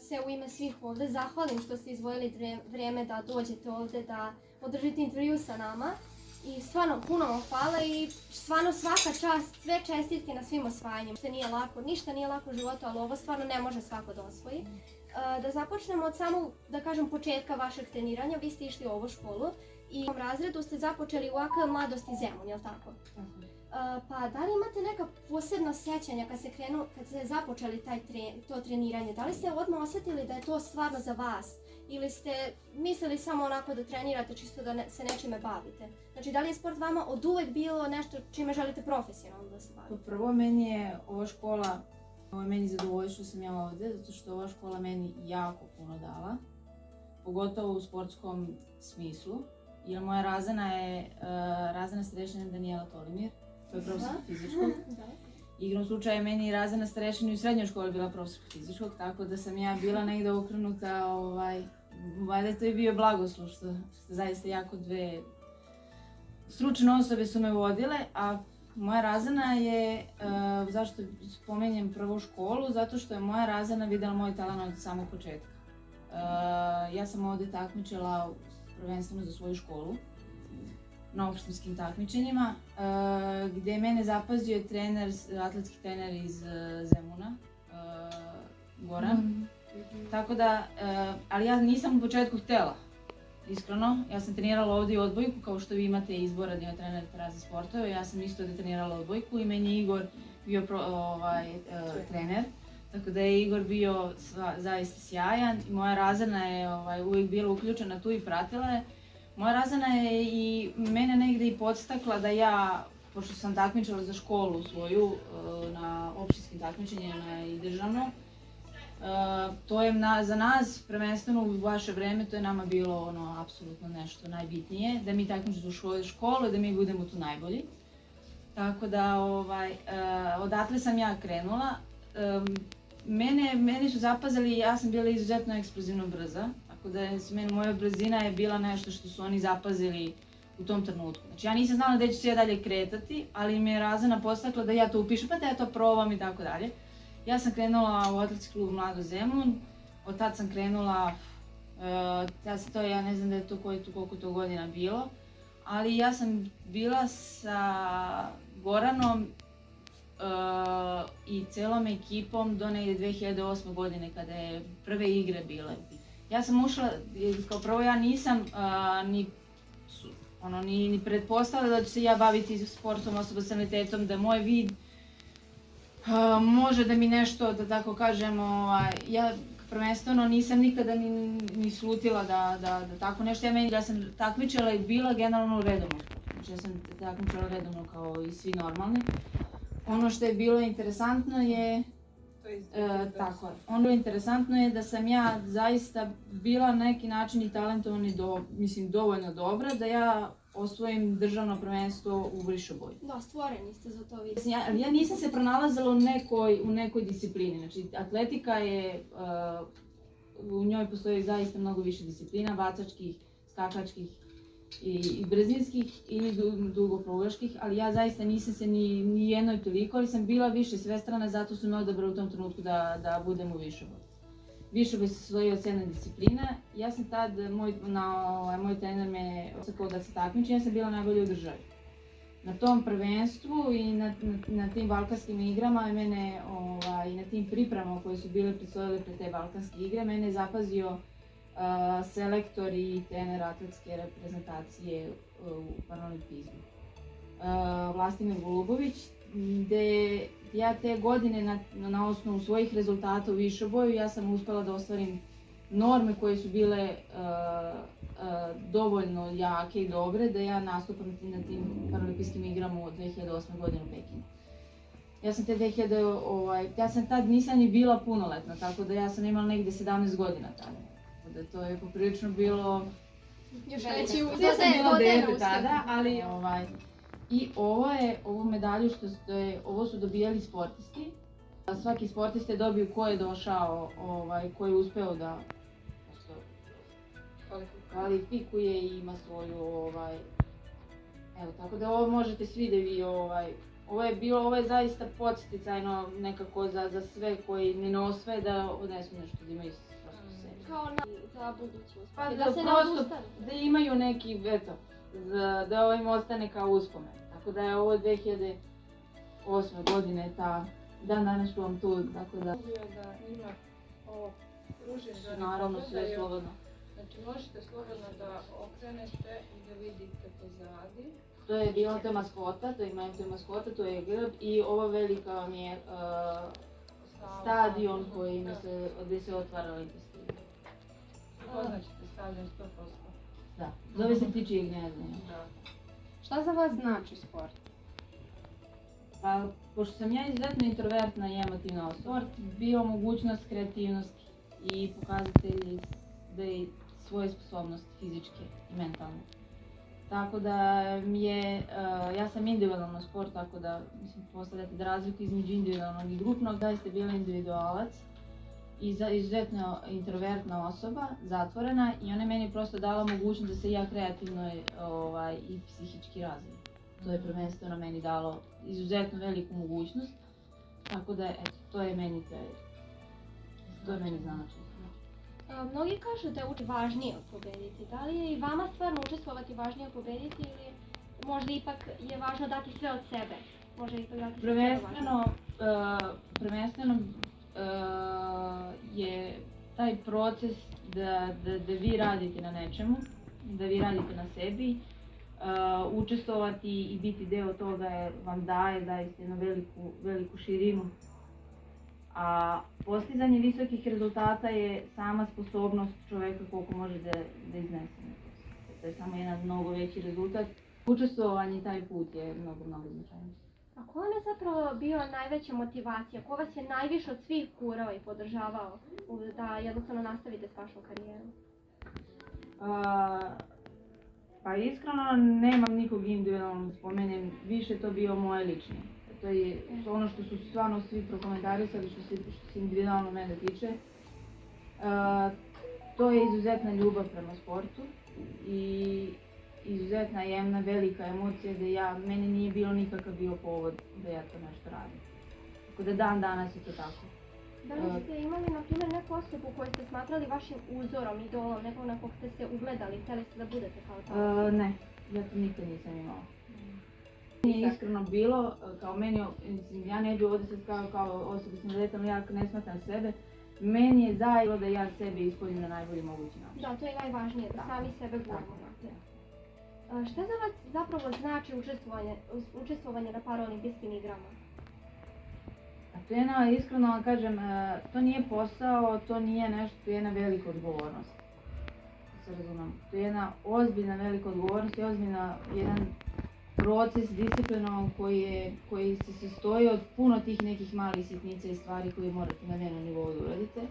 se u ime svih ovde zahvalim što ste izdvojili vrijeme da dođete ovde, da održite intervju sa nama. I stvarno puno vam hvala i stvarno svaka čast, sve čestitke na svim osvajanjima. Ništa nije lako u životu, ali ovo stvarno ne može svako da osvoji. Da započnemo od samog, da kažem, početka vašeg treniranja. Vi ste išli u ovu školu i u ovom razredu ste započeli u AKL Mladosti Zemun, jel tako? Pa da li imate neka posebna sjećanja kad ste započeli to treniranje? Da li ste odmah osjetili da je to stvarno za vas? Ili ste mislili samo onako da trenirate čisto da se nečime bavite? Znači, da li je sport vama od uvek bilo nešto čime želite profesionalno da se bavite? Prvo, meni je ova škola, ovo je meni zadovoljstvo što sam ja ovde, zato što ova škola meni jako puno dala, pogotovo u sportskom smislu, jer moja razana je razana starešina Danijela Tolimir, to je profesor fizičkog. Igrom slučaja meni razana starešina i u srednjoj školi bila profesor fizičkog, tako da sam ja bila negde okrenuta, valjda to je bio blagoslov što zaista jako dve stručne osobe su me vodile, a moja razana je, zašto spomenjem prvu školu, zato što je moja razana videla moj talent od samog početka. Ja sam ovde takmičila prvenstveno za svoju školu, na opštinskim takmičenjima, gde je mene zapazio atletski trener iz Zemuna, Goran. Tako da, ali ja nisam u početku htela, iskreno. Ja sam trenirala ovde i odbojku, kao što vi imate izbora da ima trener za sportove. Ja sam isto ovde trenirala odbojku i meni je Igor bio trener. Tako da je Igor bio zaista sjajan i moja razana je uvijek bila uključena tu i pratila je. Moja razana je i mene negde i podstakla da ja, pošto sam takmičila za školu svoju na opštinskim takmičenjima i državno, to je za nas, prvenstveno u vaše vreme, to je nama bilo apsolutno nešto najbitnije, da mi takmičimo u svoju školu i da mi budemo tu najbolji. Tako da, odatle sam ja krenula. Mene su zapazili, ja sam bila izuzetno eksplozivno brza, tako da moja brzina je bila nešto što su oni zapazili u tom trenutku. Znači ja nisam znala gde ću se ja dalje kretati, ali mi je razana podstakla da ja to upišem, pa da ja to probam i tako dalje. Ja sam krenula u atletski klub Mlado Zemun, od tad sam krenula, ja ne znam da je to koliko to godina bilo, ali ja sam bila sa Goranom i celom ekipom do negdje 2008. godine kada je prve igre bile. Ja sam ušla, kao prvo ja nisam ni pretpostavila da ću se ja baviti sportom osoba s invaliditetom, da moj vid može da mi nešto, da tako kažem, ja prvenstveno nisam nikada ni slutila da tako nešto, ja sam takmičila i bila generalno redovno. Znači ja sam takmičila redovno kao i svi normalni. Ono što je bilo interesantno je, interesantno je da sam ja zaista bila na neki način i talentovana i dovoljno dobra da ja osvojim državno prvenstvo u Vrišoboju. Da, stvoreni ste za to vidjeti. Ja nisam se pronalazila u nekoj disciplini, znači atletika je, u njoj postoji zaista mnogo više disciplina, bacačkih, skakačkih i brzinskih i dugoprugaških, ali ja zaista nisam se ni jednoj toliko, ali sam bila više svestrana, zato su me odabrali u tom trenutku da budem u Višoboju. Višoboj se sastoji od 7 disciplina, ja sam tad, moj trener me ostakao da se takmičim, ja sam bila najbolja u državi. Na tom prvenstvu i na tim balkanskim igrama, i na tim pripremama koje su bile predstojile pred te balkanske igre, mene je zapazio selektor i trener atletske reprezentacije u paraolimpizmu, Vlastimir Golubović, gde ja te godine na osnovu svojih rezultata u Višoboju ja sam uspela da ostvarim norme koje su bile dovoljno jake i dobre da ja nastupam na tim paraolimpijskim igrama od 2008. godine u Pekingu. Ja sam tad nisam ni bila punoletna, tako da ja sam imala negde 17 godina tada. To je poprilično bilo... Još reći u ja sam bila dete tada, ali i ovu medalju ovo su dobijali sportisti. Svaki sportista je dobio ko je došao, ko je uspeo da kvalifikuje i ima svoju, evo, tako da ovo možete svi da vi, ovo je zaista podsticajno nekako za sve koji ne osvoje da odnesu nešto da imaju kao za budućnost? Pa Da se ne prosto odustanu. da imaju neki, eto, da ovo im ostane kao uspomen. Tako da je ovo 2008. godine, dan danas čuvam tu, tako da... Da ima ovo pružen za nek Naravno, sve pogledaju. slobodno. Znači možete slobodno da okrenete i da vidite pozadi. To je bila ta maskota, to ima tu maskota, to je grb i ova velika vam je stadion gdje se otvara olimpijski. Poznaćete stadion 100%. Da, zove se Ptičije gnezdo. Da. Šta za vas znači sport? Pa, pošto sam ja izuzetno introvertna i emotivna osoba, sport bio mogućnost kreativnosti i pokazatelji da je svoje sposobnosti fizičke i mentalne. Tako da ja sam individualna sport, tako da mislim postavljate da razliku između individualnog i grupnog, da ste bila individualac i izuzetno introvertna osoba, zatvorena i ona je meni prosto dala mogućnost da se ja kreativno i psihički razvijem. To je prvenstveno meni dalo izuzetno veliku mogućnost, tako da eto, to je meni značajno. Mnogi kažu da je važnije pobediti. Da li je i vama stvarno učestvovati važnije pobediti ili možda ipak je važno dati sve od sebe? Može ipak dati sve od sebe važnije? Prvenstveno je taj proces da vi radite na nečemu, da vi radite na sebi, učestvovati i biti deo toga vam daje zaista jednu veliku širinu. A postizanje visokih rezultata je sama sposobnost čoveka koliko može da iznese. To je samo jedan mnogo veći rezultat. Učestvovanje taj put je mnogo značajno. A ko vam je zapravo bio najveća motivacija? Ko vas je najviše od svih kurao i podržavao da jednostavno nastavite s vašom karijerom? Pa iskreno nemam nikog individualno spomenem, više to bio moje lični. To je ono što su stvarno svi prokomentarisali što se individualno mene tiče. To je izuzetna ljubav prema sportu i izuzetna jedna velika emocija da meni nije bilo nikakav bio povod da ja to nešto radim. Tako da dan danas je to tako. Da li ste imali, na primjer, neku osobu koju ste smatrali vašim uzorom, idolom, nekog na kog ste se ugledali, htjeli ste da budete kao to? Ne, ja to nikad nisam imala. Nije iskreno bilo, kao meni, ja ne bi ovdje sad kao osoba s invaliditetom, ja ne smatram sebe, meni je zajedno da ja sebe ispoljim na najbolji mogući način. Da, to je najvažnije, da sami sebe guramo. Šta za vas zapravo znači učestvovanje na paraolimpijskim igrama? Iskreno vam kažem, to nije posao, to nije nešto, to je jedna velika odgovornost. Da se razumem. To je jedna ozbiljna velika odgovornost i jedan proces disciplinovan koji se sastoji od puno tih nekih malih sitnica i stvari koje morate na dnevnom nivou da uradite.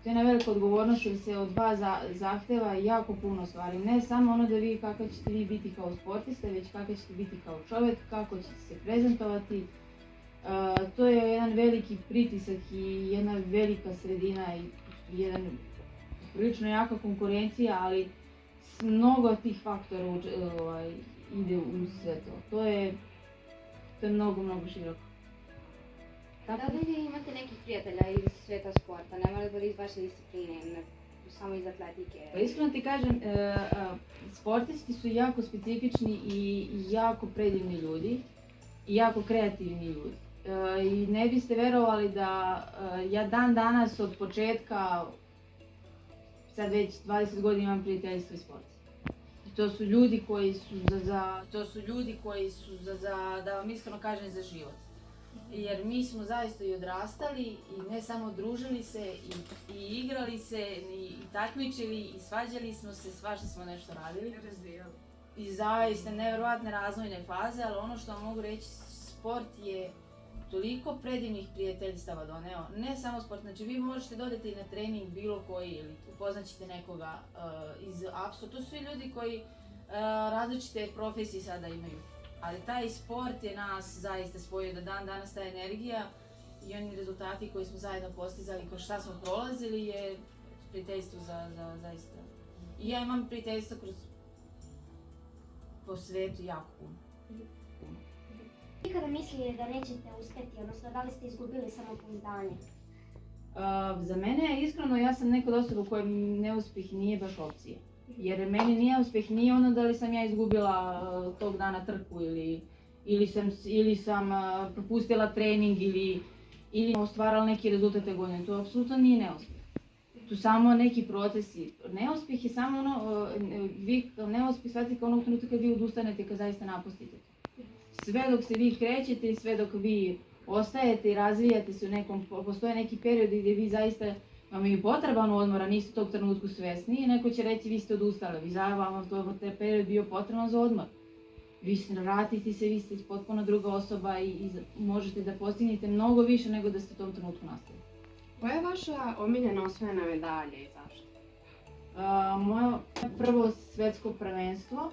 To je jedna velika odgovornost jer se od vas zahteva jako puno stvari. Ne samo ono da vi kako ćete vi biti kao sportista, već kako ćete biti kao čovjek, kako ćete se prezentovati. To je jedan veliki pritisak i jedna velika sredina i jedan prilično jaka konkurencija, ali mnogo tih faktora ide uz sve to. To je mnogo široko. Da li vi imate nekih prijatelja iz sveta sporta, ne mora da bude iz vaše discipline, samo iz atletike? Pa iskreno ti kažem, sportisti su jako specifični i jako predivni ljudi i jako kreativni ljudi. I ne biste verovali da ja dan danas od početka, sad već 20 godina imam prijateljstvo iz sporta. To su ljudi koji su da vam iskreno kažem, za život. Jer mi smo zaista i odrastali i ne samo družili se i igrali se i takmičili i svađali smo se, svašta smo nešto radili. I zaista nevjerovatne razvojne faze, ali ono što vam mogu reći, sport je toliko predivnih prijateljstava doneo, ne samo sport, znači vi možete da odete i na trening bilo koji ili upoznaćete nekoga iz apsu, to su svi ljudi koji različite profesije sada imaju, ali taj sport je nas zaista spojio da dan danas ta energija i oni rezultati koji smo zajedno postizali, kroz šta smo prolazili je prijateljstvo za zaista. I ja imam prijateljstvo po svetu jako puno. Nikada mislili da nećete uspjeti, odnosno da li ste izgubili samopouzdanje? Za mene, iskreno, ja sam neka od osoba koja neuspjeh nije baš opcija. Jer meni nije uspjeh nije ono da li sam ja izgubila tog dana trku ili sam propustila trening ili ostvarala neki rezultat te godine. To apsolutno nije neuspjeh. Tu samo neki procesi. Neuspjeh je samo ono, vi neuspjeh shvatite kao onog trenutka kad vi odustanete, kad zaista napustite. Sve dok se vi krećete i sve dok vi ostajete i razvijate se u nekom, postoje neki period gdje vi zaista vam je potreban odmor, a niste tog trenutku svjesni i neko će reći vi ste odustali, vi vam taj period bio potreban za odmor. Vi vratite se, vi ste potpuno druga osoba i možete da postignete mnogo više nego da ste u tom trenutku nastavili. Koja je vaša omiljena osvojena medalja i zašto? Moje prvo svjetsko prvenstvo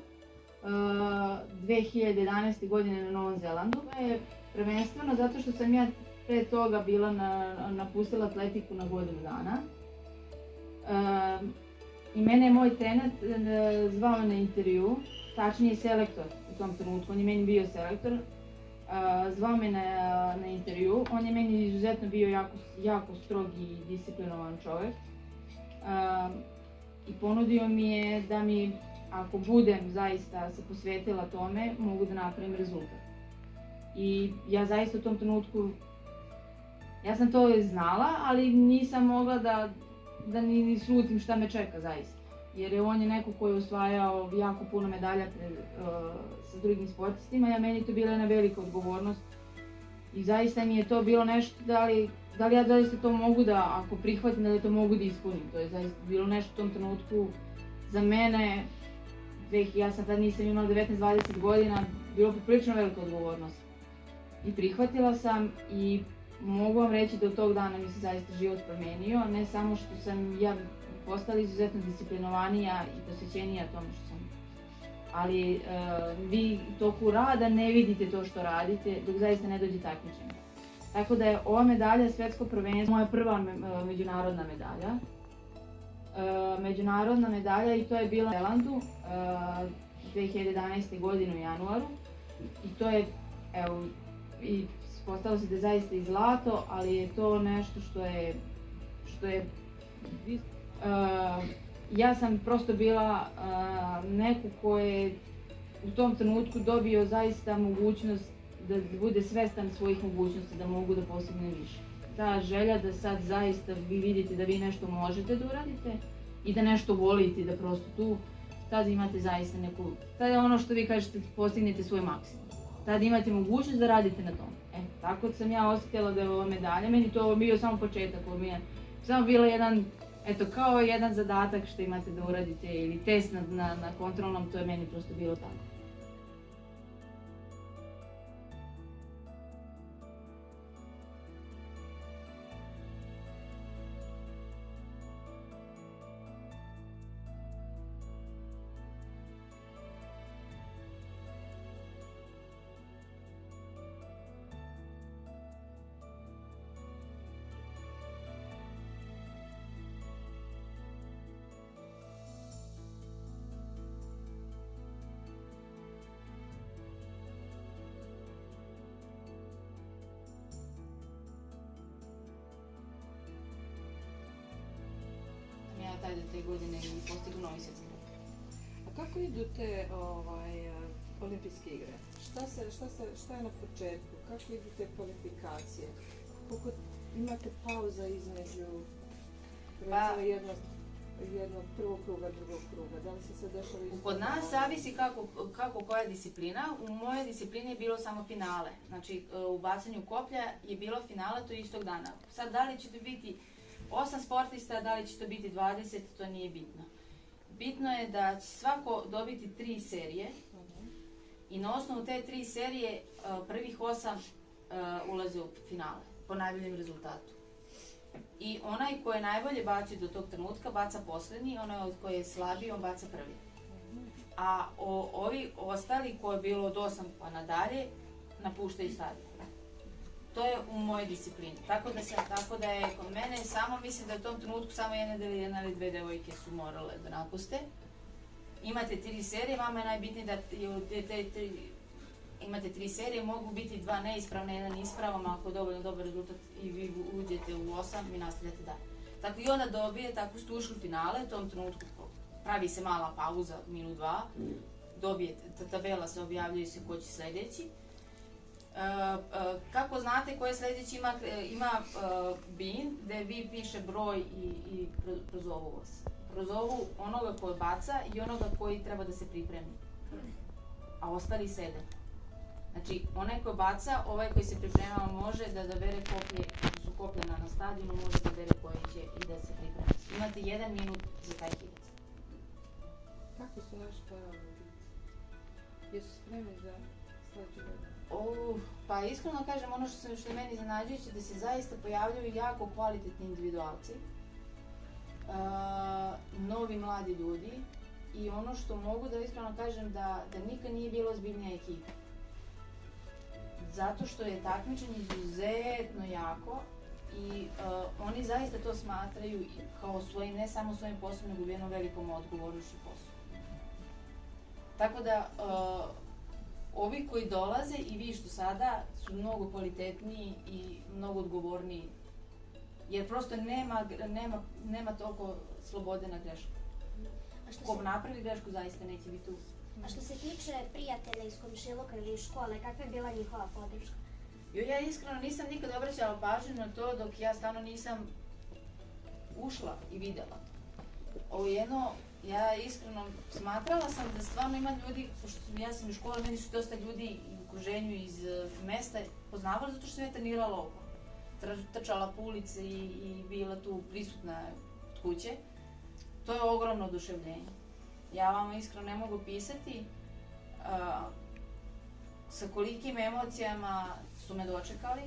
2011. godine na Novom Zelandu je prvenstveno zato što sam ja pre toga bila napustila atletiku na godinu dana. I mene je moj trener zvao na intervju, tačnije selektor u tom trenutku, on je meni bio selektor. Zvao me na intervju, on je meni izuzetno bio jako strog i disciplinovan čovjek. I ponudio mi je da mi, ako budem zaista se posvetila tome, mogu da napravim rezultat. I ja zaista u tom trenutku, ja sam to znala, ali nisam mogla da ni slutim šta me čeka zaista. Jer on je neko koji je osvajao jako puno medalja sa drugim sportistima, i meni to bila jedna velika odgovornost. I zaista mi je to bilo nešto, da li ja zaista to mogu da, ako prihvatim, da li to mogu da ispunim. To je zaista bilo nešto u tom trenutku za mene, ja sam tad nisam imala 19-20 godina, bilo poprilično velika odgovornost. I prihvatila sam i mogu vam reći da od tog dana mi se zaista život promenio, ne samo što sam ja postala izuzetno disciplinovanija i posvećenija tome što sam. Ali vi u toku rada ne vidite to što radite dok zaista ne dođe takmičenje. Tako da je ova medalja svjetsko prvenstvo moja prva međunarodna medalja. Međunarodna medalja i to je bila u Zelandu 2011. godine u januaru. I to je, evo, i postalo se da je zaista i zlato, ali je to nešto što je ja sam prosto bila neko ko je u tom trenutku dobio zaista mogućnost da bude svestan svojih mogućnosti, da mogu da postigne više. Ta želja da sad zaista vi vidite da vi nešto možete da uradite i da nešto volite, da prosto tu, tad imate zaista neku, tad je ono što vi kažete, postignete svoj maksimum. Tad imate mogućnost da radite na tom. Tako sam ja osjetila da je ova medalja, meni to bio samo početak, ovo mi je samo bila jedan, eto, kao jedan zadatak što imate da uradite ili test na kontrolnom, to je meni prosto bilo tako. Ja taj do 3 godine i postigu novi svjetski rekord. A kako idu te olimpijske igre? Šta je na početku? Kako idu te kvalifikacije? Koliko imate pauza između jednog prvog kruga, drugog kruga? Da li se sve dešava isto? Kod nas zavisi kako koja disciplina. U mojoj disciplini je bilo samo finale. Znači u bacanju koplja je bilo finale to istog dana. Sad da li će to biti 8 sportista, da li će to biti 20, to nije bitno. Bitno je da će svako dobiti 3 serije i na osnovu te 3 serije prvih 8 ulaze u finale po najboljem rezultatu. I onaj koji je najbolje bacio do tog trenutka baca posljednji, onaj koji je slabiji on baca prvi. A ovi ostali koji je bilo od 8 pa nadalje napuštaju stadion. To je u mojoj disciplini. Tako da je kod mene samo, mislim da u tom trenutku samo jedna ili 2 devojke su morale da napuste. Imate 3 serije, vama je najbitnije da imate 3 serije, mogu biti 2 neispravne, jedan ispravan, ako je dovoljno dobar rezultat i vi uđete u 8, vi nastavljate dalje. Tako i onda dobijete, ako ste ušli u finale, u tom trenutku pravi se mala pauza, minut 2, dobijete, tabela se objavljuje se ko će sledeći. Kako znate ko je sledeći, ima bin gde vi piše broj i prozovu vas. Prozovu onoga koji baca i onoga koji treba da se pripremi. A ostali sede. Znači, onaj koji baca, ovaj koji se priprema može da dobere koplje, koji su kopljena na stadionu, može da dobere koji će i da se priprema. Imate 1 minut za taj hilac. Kako su naši paraolimpijci? Jesu spremni za sledeću godinu? Pa iskreno kažem, ono što je meni iznenađujuće, da se zaista pojavljaju jako kvalitetni individualci, novi mladi ljudi, i ono što mogu da iskreno kažem da nikad nije bilo ozbiljnija ekipa. Zato što je takmičenje izuzetno jako i oni zaista to smatraju kao svojim, ne samo svojim poslom, nego jednom velikom odgovornošću poslu. Tako da, ovi koji dolaze i vi što sada su mnogo kvalitetniji i mnogo odgovorniji, jer prosto nema toliko slobode na grešku. Ko napravi grešku zaista neće biti tu. A što se tiče prijatelja iz komšiluka ili iz škole, kakva je bila njihova podrška? Ja iskreno nisam nikad obraćala pažnju na to dok ja stvarno nisam ušla i videla. Ovo jedno, ja iskreno smatrala sam da stvarno ima ljudi, pošto ja sam u školi, meni su dosta ljudi u okruženju iz mesta poznavali zato što sam ja trenirala ovo. Trčala po ulici i bila tu prisutna od kuće. To je ogromno oduševljenje. Ja vam iskreno ne mogu pisati sa kolikim emocijama su me dočekali.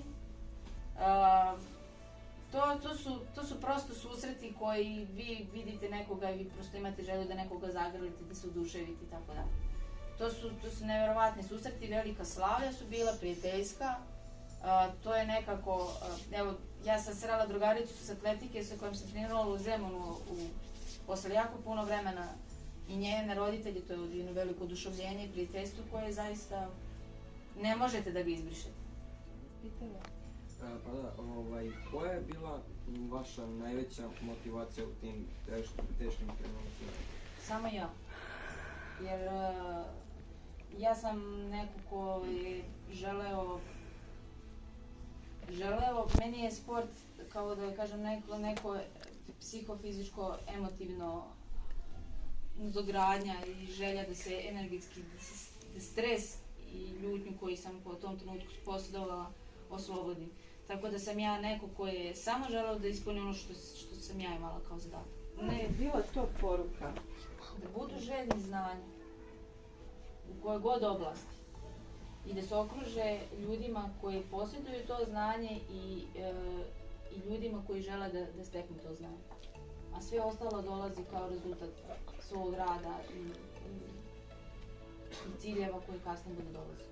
To su prosto susreti koji vi vidite nekoga i vi prosto imate želju da nekoga zagrlite, da se oduševite i tako dalje. To su neverovatni susreti, velika slavlja su bila, prijateljska. To je nekako, evo, ja sam srela drugaricu s atletike sa kojom sam trenirala u Zemunu posle jako puno vremena i njene roditelji, to je jedno veliko oduševljenje i prijateljstvo koje zaista ne možete da ga izbrišete. Pitanje? Pa da, koja je bila vaša najveća motivacija u tim teškim trenucima? Samo ja. Jer ja sam neko ko je želeo, meni je sport, kao da kažem, neko psihofizičko, emotivno dogradnja i želja da se energetski, da stres i ljutnju koju sam po tom trenutku posjedovala oslobodi. Tako da sam ja neko ko je samo želeo da ispuni ono što sam ja imala kao zadatak. Ne je bila to poruka? Da budu željni znanja u kojoj god oblasti i da se okruže ljudima koji posjeduju to znanje i ljudima koji žele da steknu to znanje. A sve ostalo dolazi kao rezultat svog rada i ciljeva koji kasnije bude dolazi.